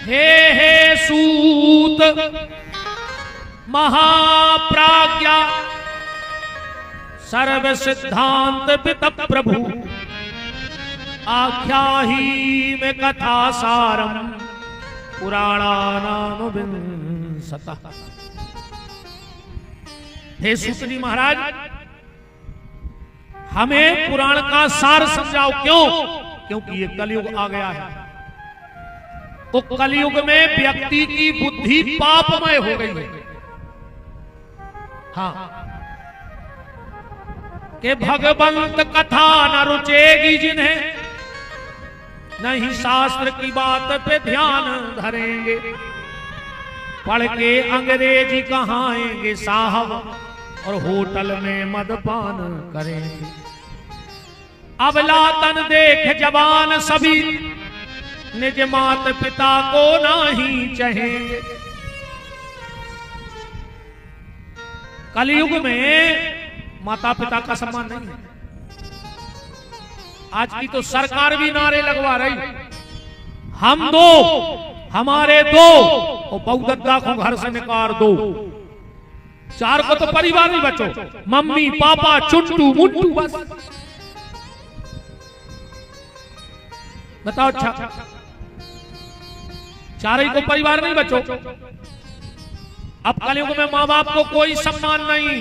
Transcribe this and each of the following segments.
हे सूत महाप्राज्ञा सर्व सिद्धांत पित प्रभु आख्याही में कथा सारम पुराणानुविंशतः। हे सूत जी महाराज, हमें पुराण का सार समझाओ। क्यों? क्योंकि ये कलयुग आ गया है। तो कलयुग में व्यक्ति की बुद्धि पापमय हो गई है। हाँ, कि भगवंत कथा न रुचेगी जिन्हें, नहीं शास्त्र की बात पे ध्यान धरेंगे, पढ़ के अंग्रेजी कहाएंगे साहब और होटल में मदपान करेंगे। अबलातन देख जवान सभी निज मात पिता को नहीं चाहेंगे। कलयुग में माता पिता का सम्मान नहीं है। आज की तो सरकार भी नारे लगवा रही, हम दो हमारे दो और बहुदत्ता को घर से निकाल दो। चार को तो परिवार में बचो, मम्मी पापा चुट्टू मुट्टू बस। बताओ, अच्छा चार ही को परिवार नहीं बचो। अब कलयुग में माँ बाप को कोई सम्मान नहीं,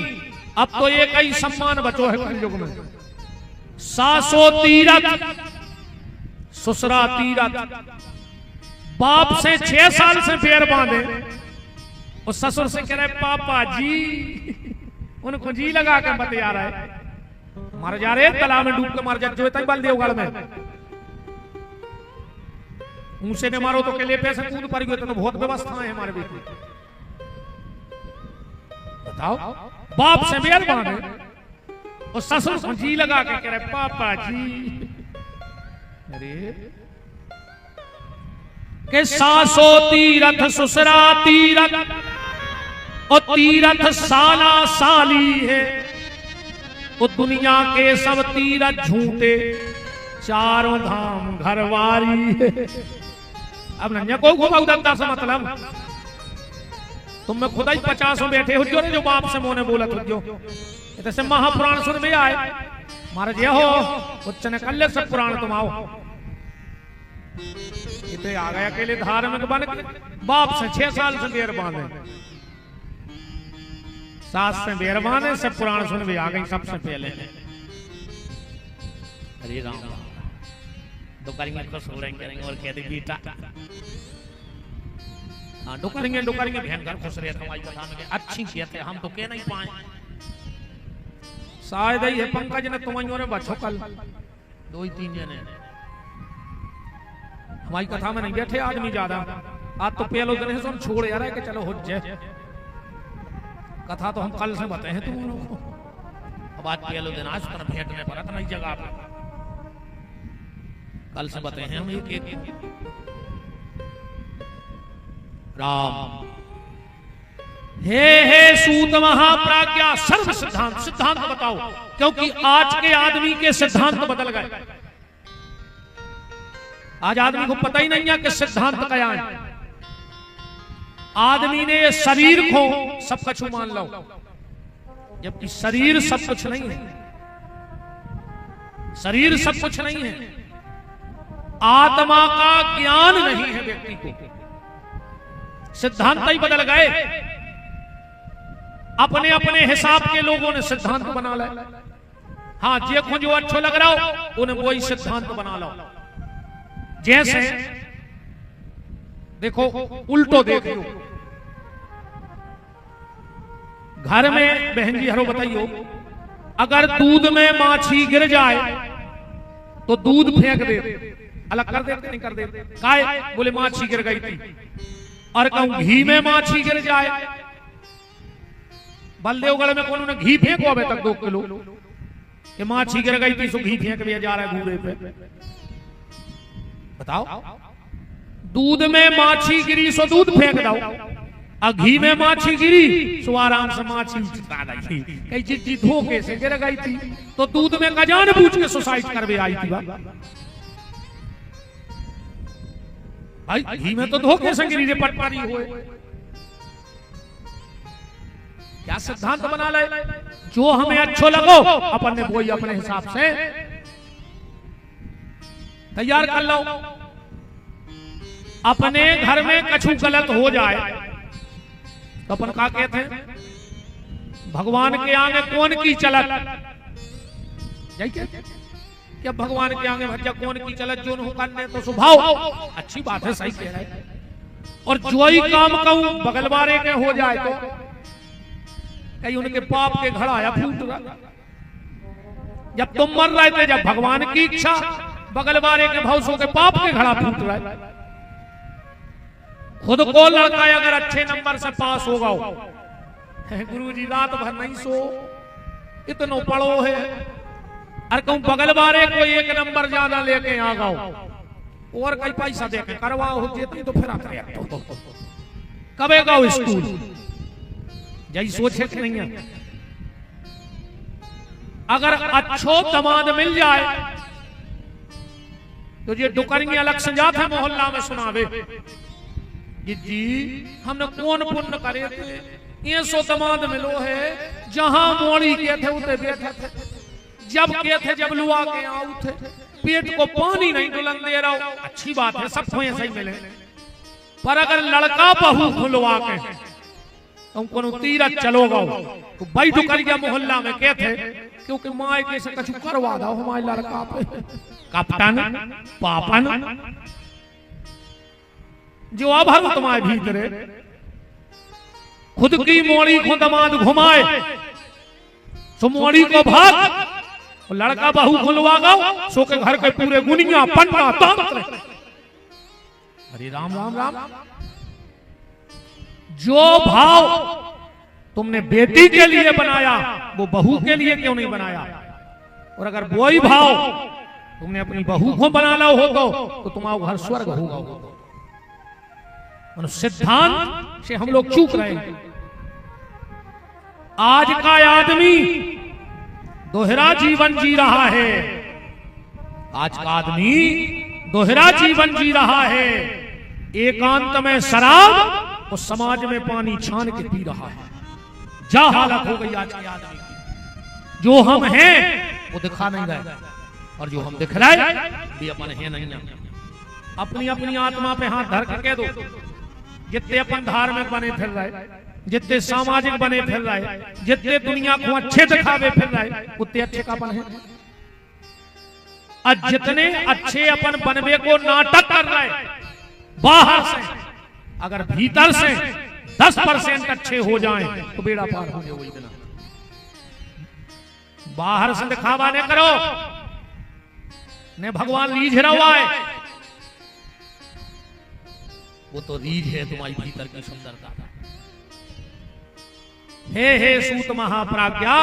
अब तो एक ही सम्मान बचो है कलयुग में। सासो तीरथ ससुरा तीरथ। बाप से 6 साल से पैर बांधे और ससुर से कह रहे पापा जी, उनको जी लगा के बतिया रहे, मर जा रहे तालाब में डूब के मर जा जो तक बल देवगढ़ में। ऊंचे ने मारो तो के लिए पैसे कूद पड़ गए। तो बहुत व्यवस्था है हमारे बीच में। बताओ, बाप से पैर बांधे और ससुर को जी लगा के कह रहे पापा जी। अरे के सासो तीरथ ससुरा तीरथ और तीरथ साला साली है। वो दुनिया के सब तीरथ झूठे, चारों धाम घरवारी है। अब नन्या को बहुदत्ता से मतलब, तुम में खुदा ही 50 बैठे हो जो बाप से मोने बोला तुझ जो ऐसे महापुराण सुन भी आए महाराज ये हो उच्च ने कल सब पुराण तुम आओ। इतने आ गया अकेले धार्मिक बन के बाप से 6 साल से बेर बांधे, सास से बेर बांधे, सब पुराण सुन भी आ गई सबसे पहले। हरे राम तो करेंगे खुश हो रहेंगे और कह दे बेटा। हाँ डुकरेंगे डुकरेंगे बहन घर खुश रहे हमारी कथा में अच्छी कहते हम तो कह नहीं पाए। शायद ही है पंकज ने तुम्हारी ने बचो कल 2-3 जने हमारी कथा में नहीं बैठे आदमी ज्यादा। आज तो पहले दिन हम छोड़ यार है कि चलो हो जाए कथा तो हम कल से बताए हैं तुम लोगों को। अब आज पहले दिन आज पर भेंटने पर नहीं जगह पर कल से बताए हैं हम एक राम। हे सूत महाप्राज्ञा सर्व सिद्धांत। सिद्धांत बताओ, क्योंकि आज के आदमी के सिद्धांत बदल गए। आज आदमी को पता ही नहीं है कि सिद्धांत क्या है। आदमी ने शरीर को सब कुछ मान लो, जबकि शरीर सब कुछ नहीं है। शरीर सब कुछ नहीं है। आत्मा का ज्ञान नहीं है व्यक्ति को। सिद्धांत ही बदल गए। अपने अपने हिसाब के लोगों ने सिद्धांत बना लिया। हाँ जो जो अच्छा लग रहा हो उन्हें वही सिद्धांत बना लो। जैसे देखो उल्टो देख लो, घर में बहन जी हरो बताइयो, अगर दूध में माछी गिर जाए तो दूध फेंक दे, अलग कर देते नहीं कर देते? काय बोले माछी गिर गई थी। और कहूं घी में माछी गिर जाए, बलदेवगढ़ में कौन ने घी फेंको अबे तक 2 किलो कि माछी गिर गई थी सो घी फेंक दिया जा रहा है घूरे पे। बताओ, दूध में माछी गिरी सो दूध फेंक दो, और घी में माछी गिरी सो आराम से माछी कई चीज धोखे से गिर गई थी तो दूध में गजान पूछ के सुसाइड करवे आई थी। भाई घी में तो धोखे संगरी रे पटवारी हुए। क्या सिद्धांत बना ले, जो हमें अच्छो लगो अपन ने वही अपने हिसाब से तैयार कर लो। अपने घर में कछु गलत हो जाए तो अपन का कहते हैं, भगवान के आगे कौन की चलत, क्या भगवान के आगे भज्जा कौन की चलत, जो न करने तो स्वभाव। अच्छी बात है, सही कह रहे हैं। और जो ही काम कहूं बगल वाले के हो जाए तो कहीं उनके पाप के घड़ा या फूट रहा। जब तुम मर रहे थे, जब भगवान की इच्छा, बगल वाले के भवसों के पाप के घड़ा फूट रहा है। खुद को लड़का अगर अच्छे नंबर से पास होगा, गुरुजी रात भर नहीं सो, इतनो पढ़ो है, और कहूं बगल वाले को एक नंबर ज्यादा लेके आ गाओ और कई पैसा देके करवाओ हो जेती तो फिर आते कबे गाओ स्कूल, यही सोचे कि नहीं है। अगर अच्छो दमाद मिल जाए तो ये डुकरियां अलग से जाते मोहल्ला में सुनावे, जी हमने कौन पुण्य करे थे, ये सो दमाद मिलो है, जहां मोड़ी के थे उते बैठे थे, जब के थे जब लुआ के आऊ थे, पेट को पानी नहीं डुलन दे रहा। अच्छी बात है, सबको ऐसा ही मिले। पर अगर लड़का बहू खुलवा के तुम को तीरथ चलोगा तो भाई डुकरिया मोहल्ला में के थे, क्योंकि माए के से कछु करवा दो हमारे लड़का पे, कप्तान पापन जो अभर तुम्हारे भीतरे खुद की मोड़ी को दमाद घुमाए सो मोड़ी को भाग, और लड़का बहू खुलवा गाओ सो के घर के पूरे गुनिया पन्ना तांत। अरे राम राम राम, जो भाव तुमने बेटी के लिए बनाया वो बहू के लिए क्यों नहीं बनाया? और अगर वही भाव तुमने अपनी बहू को बनाना होगा तो तुम्हारा घर स्वर्ग होगा। सिद्धांत से हम लोग चूक रहे हैं। आज का आदमी दोहरा जीवन जी रहा है, आज का आदमी दोहरा जीवन जी रहा है। एकांत में शराब और समाज में पानी छान के पी रहा है। जा हालत हो गई आज के आदमी की। जो हम हैं वो दिखा नहीं रहे, और जो हम दिख रहे भी अपन है नहीं। अपनी अपनी आत्मा पे हाथ धर के कह दो, जितने अपन धार्मिक बने फिर रहे, जितने सामाजिक बने फिर रहे, जितने दुनिया को अच्छे दिखावे फिर रहे, उतने अच्छे का अपन है। आज जितने अच्छे अपन बनवे को नाटक कर रहे बाहर से, अगर भीतर से 10% अच्छे हो जाएं तो बेड़ा पार हो जाए। इतना बाहर से दिखावा न करो, ने भगवान रीझ रहा है, वो तो रीझ है तुम्हारी भीतर की सुंदरता। हे सूत महाप्राज्ञा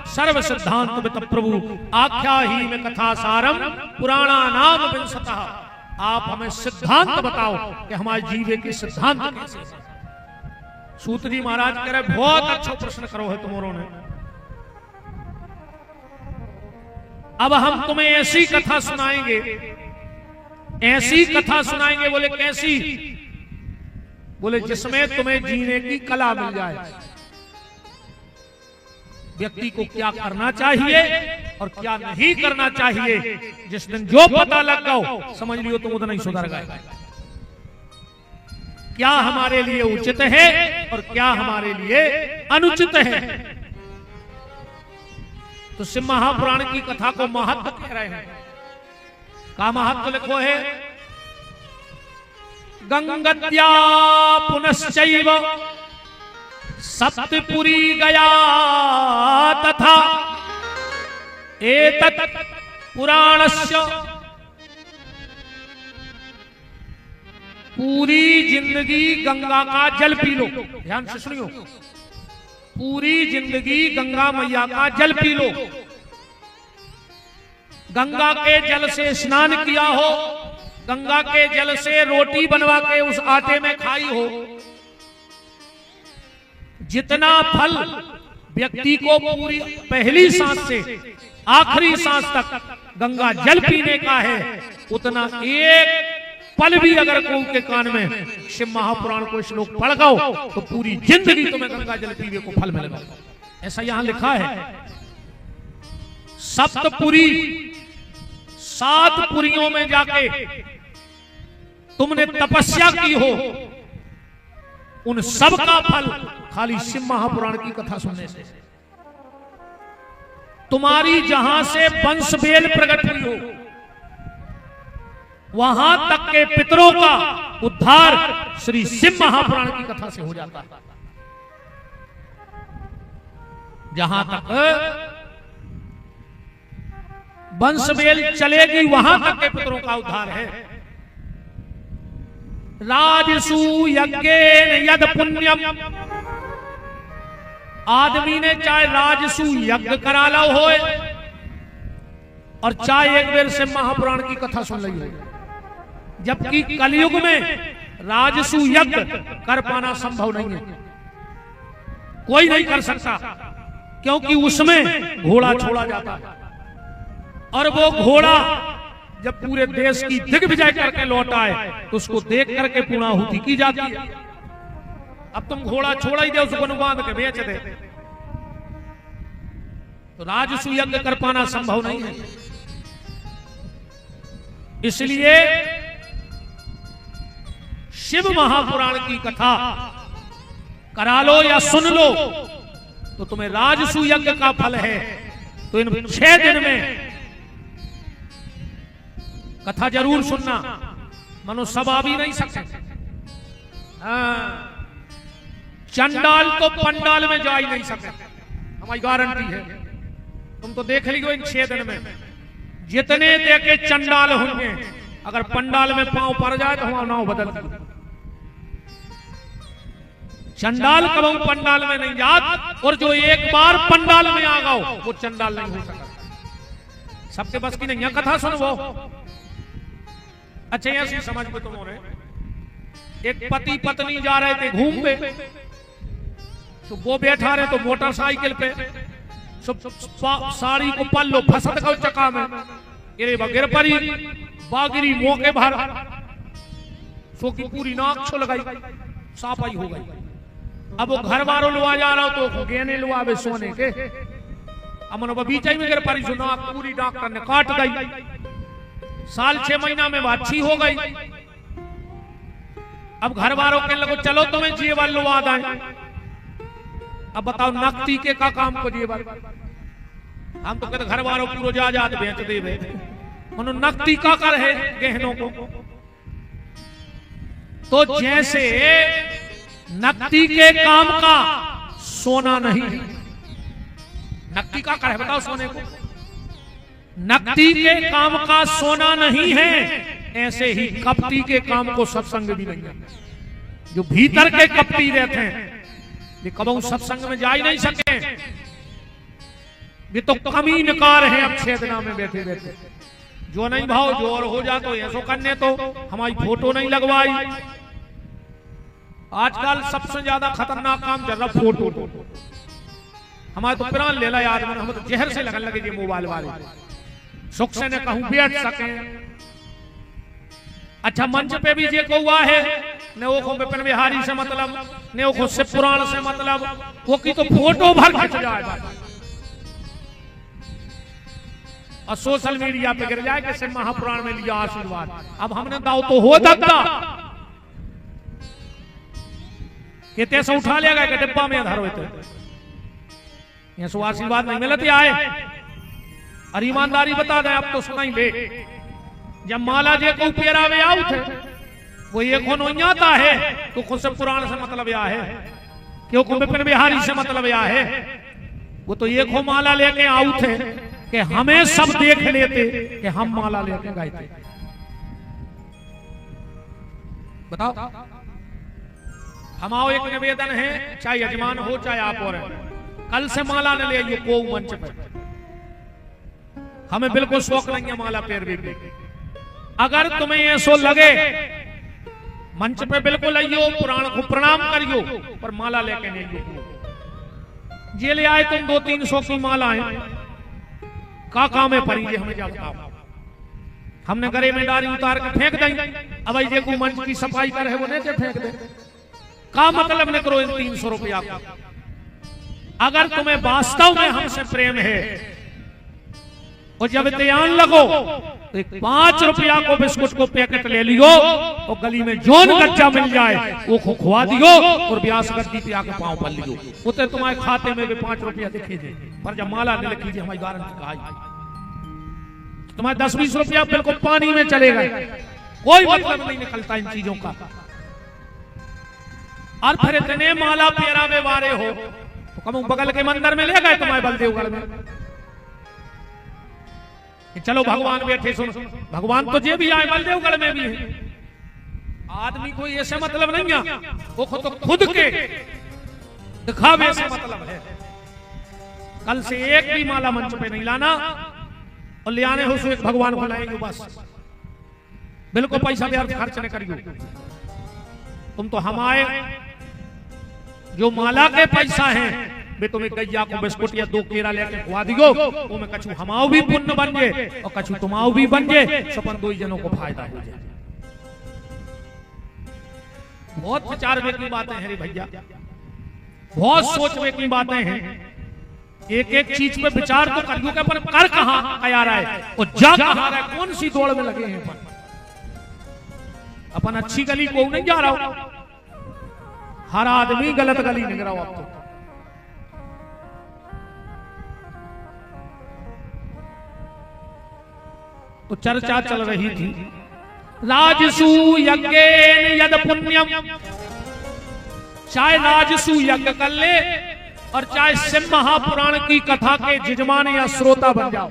सर्व सिद्धांत वित प्रभु आख्या ही में कथा सारम पुराणा नाम विंशतः। आप हमें सिद्धांत बताओ कि हमारे जीवे के सिद्धांत कैसे। सूत जी महाराज कह रहे बहुत अच्छा प्रश्न करो है तुम्हारों ने। अब हम तुम्हें ऐसी कथा सुनाएंगे, ऐसी कथा सुनाएंगे। बोले कैसी? बोले जिसमें तुम्हें जीने की कला मिल जाए, व्यक्ति को क्या करना चाहिए और क्या नहीं करना चाहिए। जिस दिन जो पता लग गया समझ लियो तुम उतना ही सुधर गए। क्या हमारे लिए उचित है और क्या हमारे लिए अनुचित है। तो शिव महापुराण की कथा को महत्व कह रहे हैं। का महत्व लिखो है, गंगत्या पुनश्चैव सप्तपुरी गया तथा एतत् पुराणस्य। पूरी जिंदगी गंगा का जल पी लो, ध्यान से सुनियो। पूरी जिंदगी गंगा मैया का जल पी लो। गंगा के जल से स्नान किया हो, गंगा के जल से रोटी बनवा के उस आटे में खाई हो। जितना फल व्यक्ति को पूरी पहली सांस से आखिरी सांस तक गंगा जल पीने का है, उतना 1 पल भी अगर कोई के कान में शिव महापुराण को श्लोक पढ़ गो तो पूरी जिंदगी तुम्हें गंगा जल पीवे को फल मिलेगा। ऐसा यहां लिखा है। सप्तपुरी, 7 पुरियों में जाके तुमने तपस्या की हो, उन सब का फल खाली शिव महापुराण की कथा सुनने से। तुम्हारी जहां से वंश बेल प्रकट हुई हो, वहां तक के पितरों का उद्धार श्री शिव महापुराण की कथा से हो जाता है। जहां तक वंश बेल चलेगी वहां तक के पितरों का उद्धार है। राजसु यज्ञेन यद पुण्यम, आदमी ने चाहे राजसु यज्ञ करा लो होए और चाहे एक बेर से महापुराण की कथा सुन ली हो, जबकि कलयुग में राजसु यज्ञ कर पाना संभव नहीं है, कोई नहीं कर सकता, क्योंकि उसमें घोड़ा छोड़ा जाता है और वो घोड़ा जब पूरे देश की दिग्विजय करके लौट आए तो उसको देख करके पूर्णाहुति की जाती है। अब तुम घोड़ा छोड़ा ही दे, उसको बांध के बेच दे, तो राजसु यज्ञ कर पाना संभव नहीं है। इसलिए शिव महापुराण की कथा करा लो या सुन लो तो तुम्हें राजसु यज्ञ का फल है। तो इन 6 दिन में कथा जरूर सुनना, मनो सब आ भी नहीं सकते। चंडाल तो पंडाल में जा ही नहीं सकते, हमारी गारंटी है। तुम तो देख लियो इन 6 दिन में जितने देखे चंडाल होंगे, अगर पंडाल में पांव पड़ जाए तो हमारा नाव बदल दिया। चंडाल कब पंडाल में नहीं जात, और जो एक बार पंडाल में आ गओ वो चंडाल नहीं हो सकता। सबके बस की नहीं है कथा सुन वो। अच्छा ऐसी समझ में तुम हो रहे, एक पति पत्नी जा रहे थे घूम पे, तो वो बैठा रहे तो मोटरसाइकिल पे साड़ी को पल्लो फसद का चका में गिरे बगैर परी बागिरी मौके भर सो की पूरी नाक छुल गई, सापाई हो गई। अब वो घर वालों लुआ जा रहा हो तो गहने लुआवे सोने के, अमन बगीचा में गिर परी सो नाक पूरी डॉक्टर ने काट गई। साल 6 महीना में अच्छी हो गई। अब घर वालों के लगो चलो तुम्हें जेवर लुआ दें। अब बताओ नकती के का काम को जेवर, हम तो कहते घर वालों पूरा जायदाद बेच देवे, उन्होंने नकती का कर है गहनों को। तो जैसे नकती के काम का सोना नहीं, नकती का कर है बताओ सोने को, नकती के काम का सोना नहीं है, ऐसे ही कपटी के काम को सत्संग भी नहीं है। जो भीतर के कपटी रहते हैं ये कबहू सत्संग में जा ही नहीं सके, ये तो कमी नकार है। अब 6 दिना में बैठे बैठे जो नहीं भाव जो और हो जा तो ऐसो करने तो हमारी फोटो नहीं लगवाई। आजकल सबसे ज्यादा खतरनाक काम चल रहा फोटो। हमारे तो प्राण ले ला याद में, हम तो जहर से लगन लगे ये मोबाइल वाले, सुख से न कहूं बैठ सके। अच्छा मंच पे भी जे को हुआ है ने वो को विपिन बिहारी से मतलब, ने वो को शिव पुराण से मतलब, वो की तो फोटो भर खिंच जाए और सोशल मीडिया पे गिर जाए कि शिव महापुराण में लिया आशीर्वाद। अब हमने दाव तो हो सकता कि तैसे उठा लेगा कि डिब्बा में धर होते, ये सो आशीर्वाद नहीं मिलती आए। और ईमानदारी बता दें, अब तो सुनाई ले, जब माला जे को पेरा में आउ थे वो ये कौन आता है तो खुद से पुराण से मतलब या है, क्योंकि विपिन बिहारी से मतलब या है। वो तो ये खो माला लेके आउ थे कि हमें सब देख लेते कि हम माला लेके गए थे। बताओ, हमारा एक निवेदन है, चाहे यजमान हो चाहे आप और कल से माला न ले आइए को मंच पर, हमें बिल्कुल शौक नहीं है माला पैरवी पे। अगर तुम्हें ऐसो लगे मंच पे बिल्कुल आइयो, पुराण को प्रणाम करियो, पर माला लेके नहीं आइयो। जे ले आए तुम 200-300 की माला है का काम है परी, हमें क्या बताओ। हमने गरे में डाली उतार के फेंक दें। अब भाई देखो मंच की सफाई कर है वो नहीं फेंक दे का मतलब न करो इन 300 रुपया को। अगर तुम्हें वास्तव में हमसे प्रेम है और जब ध्यान लगो तो 5 रुपया को बिस्कुट को पैकेट ले लियो और गली में जोन गच्चा मिल जाए वो खुआ दियो और ब्यास गद्दी पे आके पांव पर लियो। उते तुम्हारे खाते में भी 5 रुपया दिखे दे, पर जब माला ने लिखी हमारी गारंटी कहा तुम्हारे 10-20 रुपया बिल्कुल पानी में चले गए। कोई मतलब नहीं निकलता इन चीजों का। और फिर इतने माला पेरा में वारे हो तो कम बगल के मंदिर में ले गए तुम्हारे बलदेवगढ़ में कि चलो भगवान बैठे सुन। भगवान तो जे भी आए बलदेवगढ़ में भी है। आदमी कोई ऐसे मतलब नहीं है, वो खुद के दिखावे से मतलब है। कल से एक भी माला मंच पे नहीं लाना और ले आने हो एक भगवान को लाएंगे बस। बिल्कुल पैसा व्यर्थ खर्च नहीं करियो। तुम तो हमारे जो माला के पैसा हैं वे तुम्हें गैया को बिस्कुट या 2 केरा लेके खुआ दियो, वो में कछु हमाओ भी पुण्य बन जाए और कछु तुमाओ भी बन जाए, सपन 2 जनों को फायदा हो जाए। बहुत विचारवे की बातें हैं रे भैया, बहुत सोचवे की बातें हैं। एक एक चीज पे विचार तो करियो कि अपन कर कहां आ रहा है और जा कहां रहा है, कौन सी दौड़ में लगे हैं अपन अच्छी गली को नहीं जा रहा हूं। हर आदमी गलत गली निकल रहा हो। तो चर्चा चल रही थी राजसु यज्ञेन यद पुण्यम, चाहे राजसु यज्ञ कर ले और चाहे शिव महापुराण की कथा के जजमान या श्रोता बन जाओ।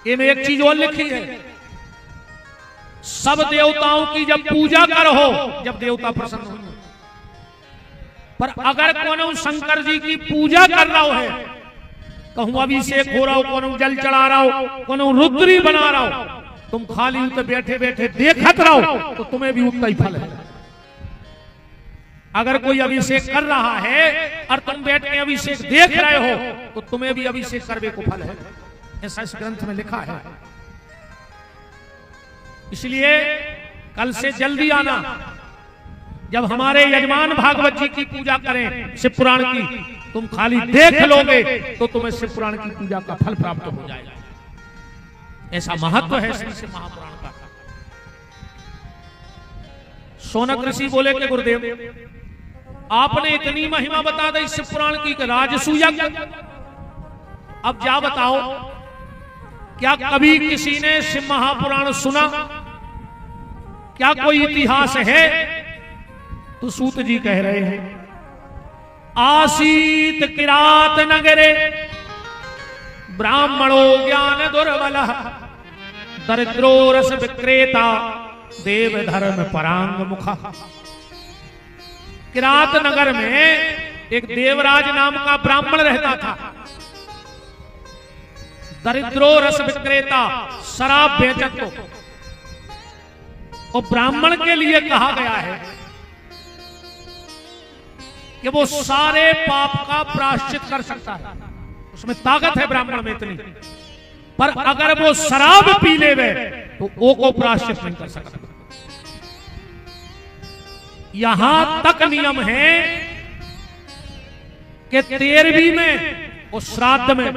इनमें एक चीज और लिखी है, सब देवताओं की जब पूजा करो जब देवता प्रसन्न हो, पर अगर कोनो शंकर जी की पूजा कर रहा है, कहूं अभिषेक हो रहा हो, कोनो जल चढ़ा रहा हो, कोनो रुद्री बना रहा हो, तुम खाली उते बैठे बैठे देखत रहो तो तुम्हें भी उतना ही फल है। अगर कोई अभिषेक कर रहा है और तुम बैठ के अभिषेक देख रहे हो तो तुम्हें भी अभिषेक करने को फल है। ऐसा इस ग्रंथ में लिखा है। इसलिए कल से जल्दी आना, जब हमारे यजमान भागवत जी की पूजा करें शिव पुराण की, तुम खाली देख लोगे तो तुम्हें शिव पुराण की पूजा का फल प्राप्त हो जाएगा। ऐसा महत्व है श्री शिव महापुराण का। शौनक ऋषि बोले कि गुरुदेव आपने इतनी महिमा बता दी शिव पुराण की राजसु यज्ञ, अब जा बताओ क्या कभी किसी ने शिव महापुराण सुना? क्या कोई इतिहास है? तो सूत जी कह रहे हैं आसीत किरात नगरे ब्राह्मणो ज्ञान दुर्बल दरिद्रो रस विक्रेता देव धर्म परांग मुखा। किरात नगर में एक देवराज नाम का ब्राह्मण रहता था। दरिद्रो रस विक्रेता, शराब बेचत को, और ब्राह्मण के लिए कहा गया है कि वो सारे पाप का प्रायश्चित कर सकता है, उसमें ताकत है ब्राह्मण में इतनी, पर अगर वो शराब पी लेवे तो वो को प्रायश्चित नहीं कर सकता। यहां तक नियम है कि 13वीं में और श्राद्ध में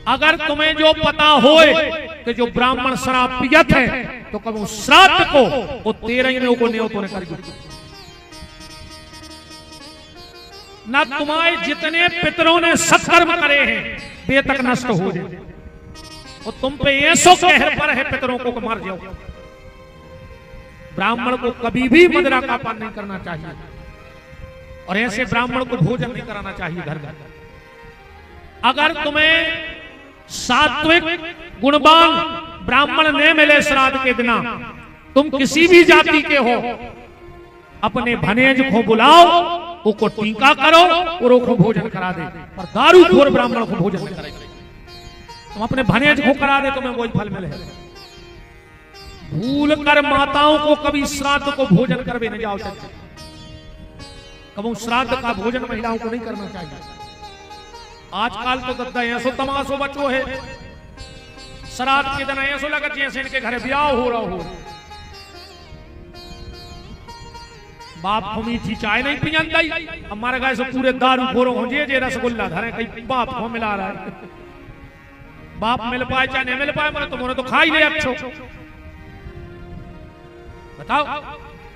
अगर तुम्हें जो पता होए कि जो ब्राह्मण शराब पियत है तो कब श्राद्ध को वो 13 को न्योतों ने कर दिया। ना तुम्हारे जितने पितरों ने सत्कर्म करे हैं वे तक नष्ट हो जाए, और तुम पे ऐसो कहर पर है पितरों को मार जाओ। ब्राह्मण को कभी भी मदिरा का पान नहीं करना चाहिए, और ऐसे ब्राह्मण को भोजन नहीं कराना चाहिए घर घर। अगर तुम्हें सात्विक गुणवान ब्राह्मण न मिले श्राद्ध के दिन, तुम किसी भी जाति के हो, अपने भनेज को बुलाओ, उसको टीका करो और उसको भोजन करा दे। पर दारूखोर ब्राह्मण को भोजन नहीं करेगा। तुम अपने भनेज को करा दे, तुम्हें वही फल मिले। भूल कर माताओं को कभी श्राद्ध को भोजन करवे नहीं जाओ। कभी श्राद्ध का भोजन महिलाओं को नहीं करना चाहिए। आजकल तो गद्दा ऐसो तमाशो बच्चो है, श्राद्ध के दिन ऐसा लगा जैसे इनके घर ब्याह हो रहा हो। बाप को मीठी चाय नहीं पियन दई, हमारे गाय से पूरे दारू खोरो हो जे रसगुल्ला धरे कहीं बाप को मिला रहा है। बाप मिल पाए चाहे नहीं मिल पाए, मतलब तुमने तो खा ही ले अच्छो। बताओ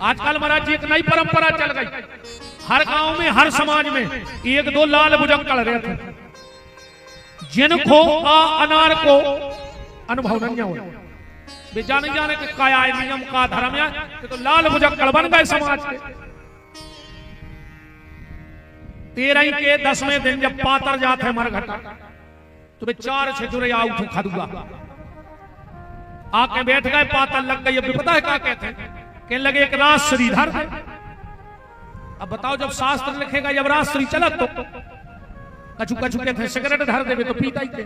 आजकल महाराज जी एक नई परंपरा चल गई, हर गांव में हर समाज में एक दो लाल बुजक्कड़ रहे थे जिनको अनार को अनुभव नहीं हो, वे जाने जाने के काया नियम का धर्म है तो लाल बुजक्कड़ बन गए समाज के। 13 के 10वें दिन जब पातर जाते मरघटा तो वे 4 छिजुरे उठू खदुआ आके बैठ गए, पातर लग गई। अब पता है क्या कहते हैं, कहने लगे एक राज श्रीधर। अब बताओ जब शास्त्र लिखेगा जब राज श्री चला तो कछु कछु कहते हैं सिगरेट धर देवे तो पीता ही थे,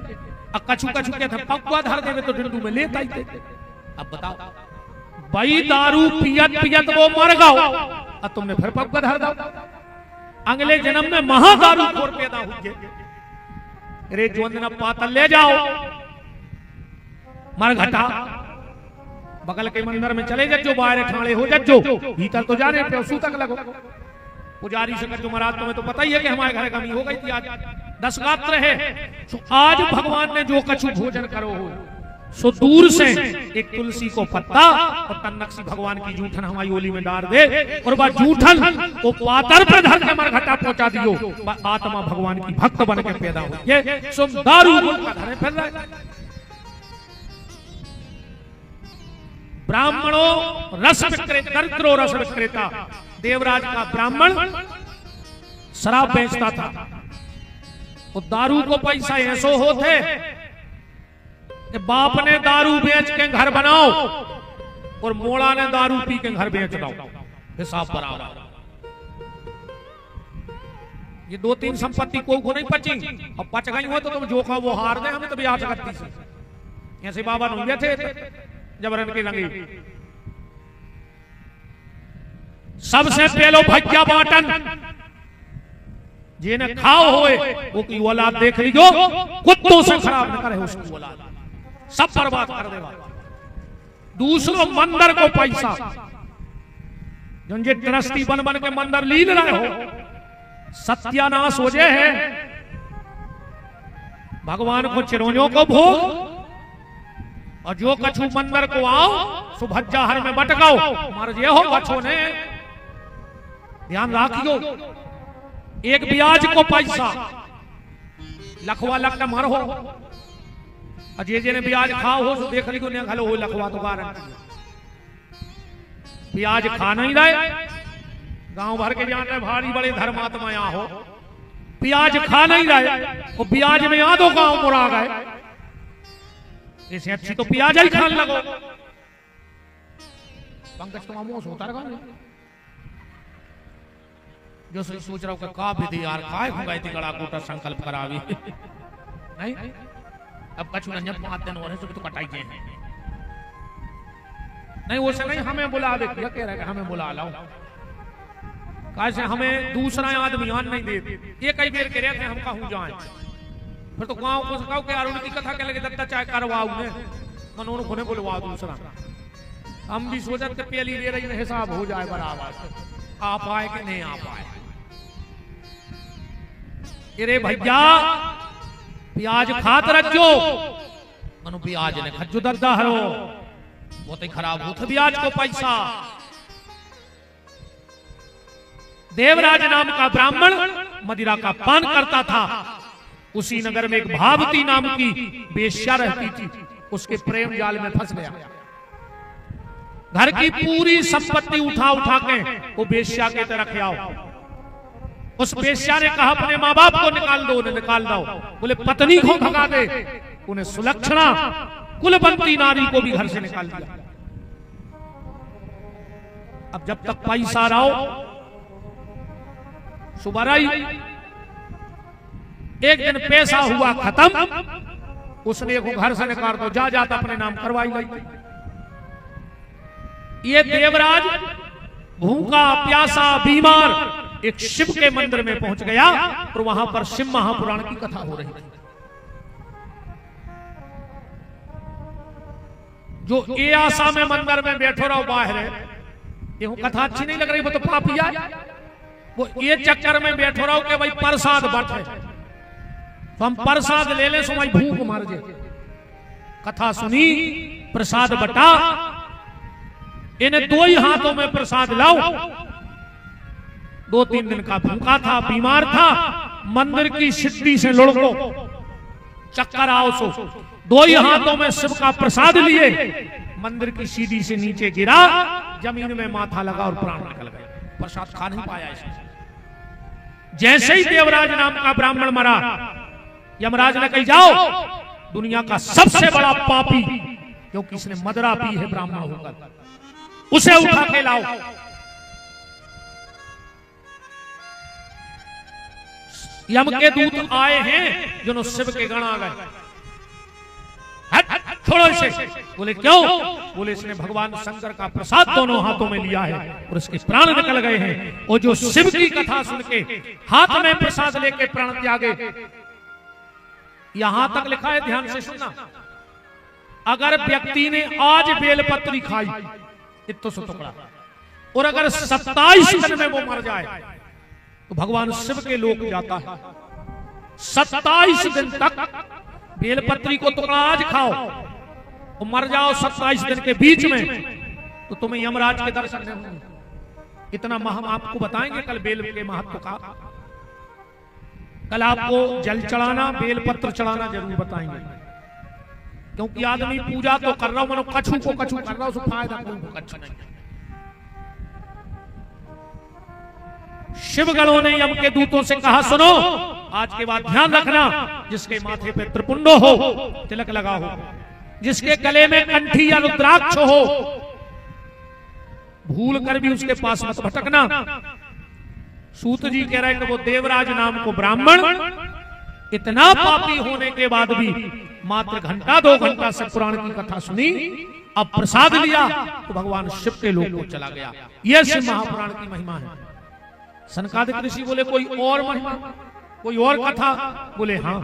अब कछु कछु कहते हैं पक्वा धर देवे तो डिंडू में लेता ही थे। अब बताओ भाई दारू पियत पियत वो मर गओ, अब तुमने फिर पक्वा धर दो। अगले जन्म में महादारू खोर पैदा हुए। अरे जो दिन पातल ले जाओ मरघटा बगल के मंदिर में चले जज्जो, बाहर ठाणे हो जज्जो, भीतर तो जा रहे थे उसू तक लगो। पुजारी से कहो महाराज तुम्हें तो पता ही है कि हमारे घर कमी हो गई थी, आज 10 गात्र है, तो आज भगवान ने जो कछु भोजन करो हो सो दूर से एक तुलसी को पत्ता और तन्नक्सी भगवान की जूठन हमारी ओली में डाल दे और वह जूठन को पातर पे धर के मरघटा पहुंचा दियो, आत्मा भगवान की भक्त बन के पैदा हो। ये सो दारू धरे फिर रहे। ब्राह्मणों रस विक्रेता, दरिद्रो रस विक्रेता, देवराज का ब्राह्मण शराब बेचता था। वो दारू को पैसा ऐसो होते कि बाप ने दारू बेच के घर बनाओ और मोड़ा ने दारू पी के घर बेच दो, हिसाब बराबर। ये 2-3 संपत्ति को नहीं पची, अब पच गई हो तो तुम जो खाओ वो हार दे, हमें तो ब्याह करती से ऐसे बाबा नहीं थे जबरन के रंगे। सबसे पहलो भज्जा बाटन जिन्हें खाओ होए वो की औलाद देख लीजो, कुत्तों से खराब न करे उसकी औलाद, सब बर्बाद कर देगा। दूसरों मंदिर को पैसा जो ट्रस्टी बन बन के मंदिर लीन रहे हो, सत्यानाश हो जाए है। भगवान को चिरौनियों को भोग और जो कछु मंदिर को आओ सो भज्जा हर में बटकाओ, मार जे हो कछु ने ध्यान राखियो। एक ब्याज को पैसा लखवा लख मर हो, और जे ने ब्याज खाओ हो सो देख लियो ने घलो हो लखवा तो गारंटी। ब्याज खा नहीं रहे, गांव भर के जाने भारी बड़े धर्मात्मा यहाँ हो, ब्याज खा नहीं रहे और ब्याज में आधो गांव मुड़ा गए। इसे अच्छी तो प्याज ही खान लगो। पंकज तो मोस होता रहा जो सोच रहा हूं का विधि यार काय होगा इतनी गड़ा कोटा संकल्प करावी नहीं। अब कछु न जब 5 दिन हो रहे तो कटाई जे नहीं, वो से नहीं हमें बुला दे, क्या कह रहा है हमें बुला लाओ, कैसे हमें दूसरा आदमी ध्यान नहीं देते। ये कई बेर कह रहे थे हम कहूं जाए, फिर तो गांव को सकाओ के अरुण की कथा के लगे दत्ता चाहे करवाओ ने मनोन खोने बुलवा दूसरा। हम भी सोचते थे पहली ले रही हिसाब हो जाए बराबर, आ पाए कि नहीं आ पाए। अरे भैया प्याज खात रखो, मनु प्याज ने खज्जू दद्दा हरो बहुत ही खराब हो ब्याज को पैसा। देवराज नाम का ब्राह्मण मदिरा का पान करता था। उसी नगर में एक भावती नाम की बेश्या रहती थी, उसके प्रेम जाल में फंस गया। घर की पूरी संपत्ति उठा उठा के वो बेश्या के तरफ आओ। उस बेश्या ने कहा अपने माँ बाप को निकाल दो, उन्हें निकाल दो। बोले पत्नी को भगा दे, उन्हें सुलक्षणा कुलवंती नारी को भी घर से निकाल दिया। अब जब तक पैसा रहो सुबह एक दिन पैसा हुआ खत्म, उसने को घर से निकाल दो, जा जाता अपने नाम करवाई गई। ये देवराज भूखा प्यासा बीमार एक शिव के मंदिर में पहुंच गया और वहां पर शिव महापुराण की कथा हो रही थी। जो ये आशा में मंदिर में बैठो रहो बाहर है, ये कथा अच्छी नहीं लग रही, वो तो पापिया। वो ये चक्कर में बैठो रहो कि भाई प्रसाद बट है, तो हम प्रसाद ले ले, सो भाई भूख मार जाए। कथा सुनी, प्रसाद बटा, इन्हें दो ही हाथों में प्रसाद लाओ। 2-3 दिन का भूखा था, बीमार था, मंदिर की सिद्धि से लुढ़को, चक्कर आओ सो, 2 ही हाथों में शिव का प्रसाद लिए, मंदिर की सीढ़ी से नीचे गिरा, जमीन में माथा लगा और प्राण निकल गए। प्रसाद खा नहीं पाया इसने। जैसे ही देवराज नाम का ब्राह्मण मरा, यमराज ने कही जाओ, दुनिया का सबसे बड़ा पापी, क्योंकि इसने मदरा पी है ब्राह्मण होकर, उसे उठा के लाओ। यम के दूत आए हैं, जो शिव के गण आ गए। छोड़ो इसे। बोले क्यों? बोले इसने भगवान शंकर का प्रसाद दोनों हाथों में लिया है और इसके प्राण निकल गए हैं। और जो शिव की कथा सुन के हाथ में प्रसाद लेके प्राण त्यागे, यहां तक लिखा है, ध्यान से सुनना, अगर व्यक्ति ने आज बेलपत्री खाई इतो सो टुकड़ा, और अगर 27 दिन में वो मर जाए तो भगवान शिव के लोक जाता है। 27 दिन तक बेलपत्री को टुकड़ा आज खाओ और मर जाओ 27 दिन के बीच में, तो तुम्हें यमराज के दर्शन नहीं होंगे। इतना हम आपको बताएंगे कल बेल के महत्व का। कल आपको जल चढ़ाना, बेलपत्र चढ़ाना जरूर बताएंगे, क्योंकि आदमी पूजा तो कर रहा हूं, मनो कछु को कछु कर रहा हूं, उसको फायदा कोई कछु नहीं। शिवगणों ने यम के दूतों से कहा, सुनो आज के बाद ध्यान रखना, जिसके माथे पे त्रिपुंडो हो, तिलक लगा हो, जिसके गले में कंठी या रुद्राक्ष हो, भूल कर भी उसके पास मत भटकना। सूत जी कह रहे हैं कि वो देवराज नाम को ब्राह्मण इतना पापी होने के बाद भी मात्र घंटा 2 घंटा से पुराण की कथा सुनी, अब प्रसाद लिया तो भगवान शिव के लोक को चला गया। यह शिव महापुराण की महिमा है। सनकादिक ऋषि बोले कोई और महिमा, कोई और कथा? बोले हाँ।